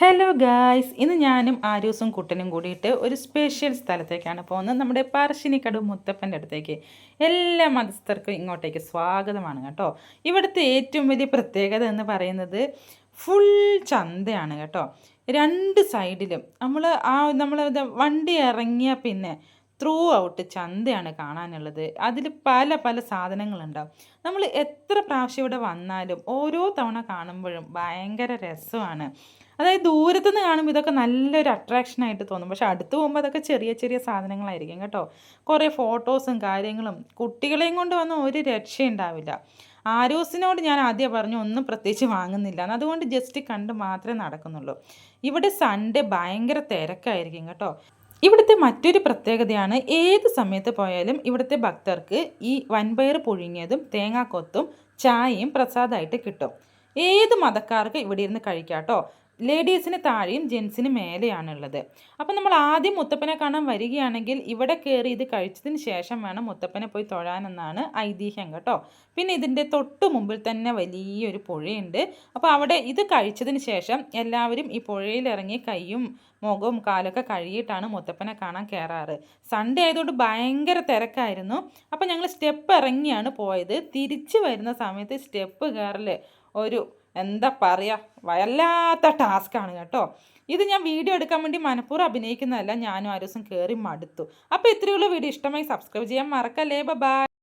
Hello guys, ഇന്ന് ഞാനും ആരൂസും കുട്ടനും കൂടിയിട്ട് ഒരു സ്പെഷ്യൽ സ്ഥലത്തേക്കാണ് പോകുന്നത്. നമ്മുടെ പറശ്ശിനിക്കടവ് മുത്തപ്പൻ്റെ അടുത്തേക്ക്. എല്ലാ മതസ്ഥർക്കും ഇങ്ങോട്ടേക്ക് സ്വാഗതമാണ് കേട്ടോ. ഇവിടുത്തെ ഏറ്റവും വലിയ പ്രത്യേകത എന്ന് പറയുന്നത് ഫുൾ ചന്തയാണ് കേട്ടോ. രണ്ട് സൈഡിലും നമ്മൾ വണ്ടി ഇറങ്ങിയ പിന്നെ ത്രൂ ഔട്ട് ചന്തയാണ് കാണാനുള്ളത്. അതിൽ പല പല സാധനങ്ങളുണ്ടാവും. നമ്മൾ എത്ര പ്രാവശ്യം ഇവിടെ വന്നാലും ഓരോ തവണ കാണുമ്പോഴും ഭയങ്കര രസമാണ്. അതായത് ദൂരത്തുനിന്ന് കാണുമ്പോൾ ഇതൊക്കെ നല്ലൊരു അട്രാക്ഷനായിട്ട് തോന്നും. പക്ഷെ അടുത്ത് പോകുമ്പോൾ അതൊക്കെ ചെറിയ ചെറിയ സാധനങ്ങളായിരിക്കും കേട്ടോ. കുറേ ഫോട്ടോസും കാര്യങ്ങളും കുട്ടികളെയും കൊണ്ട് വന്ന ഒരു രക്ഷയുണ്ടാവില്ല. ആരോസിനോട് ഞാൻ ആദ്യം പറഞ്ഞു ഒന്നും പ്രത്യേകിച്ച് വാങ്ങുന്നില്ല, അതുകൊണ്ട് ജസ്റ്റ് കണ്ട് മാത്രമേ നടക്കുന്നുള്ളൂ. ഇവിടെ സൺഡേ ഭയങ്കര തിരക്കായിരിക്കും കേട്ടോ. ഇവിടുത്തെ മറ്റൊരു പ്രത്യേകതയാണ്, ഏത് സമയത്ത് പോയാലും ഇവിടുത്തെ ഭക്തർക്ക് ഈ വൻപയർ പുഴുങ്ങിയതും തേങ്ങാക്കൊത്തും ചായയും പ്രസാദമായിട്ട് കിട്ടും. ഏത് മതക്കാർക്ക് ഇവിടെ ഇരുന്ന് കഴിക്കാം കേട്ടോ. ലേഡീസിന് താഴെയും ജെൻസിന് മേലെയാണുള്ളത്. അപ്പം നമ്മൾ ആദ്യം മുത്തപ്പനെ കാണാൻ വരികയാണെങ്കിൽ ഇവിടെ കയറി ഇത് കഴിച്ചതിന് ശേഷം വേണം മുത്തപ്പനെ പോയി തൊഴാനെന്നാണ് ഐതിഹ്യം കേട്ടോ. പിന്നെ ഇതിൻ്റെ തൊട്ട് മുമ്പിൽ തന്നെ വലിയൊരു പുഴയുണ്ട്. അപ്പോൾ അവിടെ ഇത് കഴിച്ചതിന് ശേഷം എല്ലാവരും ഈ പുഴയിലിറങ്ങി കൈയും മുഖവും കാലൊക്കെ കഴുകിയിട്ടാണ് മുത്തപ്പനെ കാണാൻ കയറാറ്. സൺഡേ ആയതുകൊണ്ട് ഭയങ്കര തിരക്കായിരുന്നു. അപ്പോൾ ഞങ്ങൾ സ്റ്റെപ്പ് ഇറങ്ങിയാണ് പോയത്. തിരിച്ച് വരുന്ന സമയത്ത് സ്റ്റെപ്പ് കയറൽ ഒരു എന്താ പറയുക, വല്ലാത്ത ടാസ്ക്കാണ് കേട്ടോ. ഇത് ഞാൻ വീഡിയോ എടുക്കാൻ വേണ്ടി മനഃപൂർവ്വം അഭിനയിക്കുന്നതല്ല, ഞാനും ആരോസും കയറി മടുത്തു. അപ്പോൾ ഇത്രയുള്ള വീഡിയോ ഇഷ്ടമായി സബ്സ്ക്രൈബ് ചെയ്യാൻ മറക്കല്ലേ. ബൈ.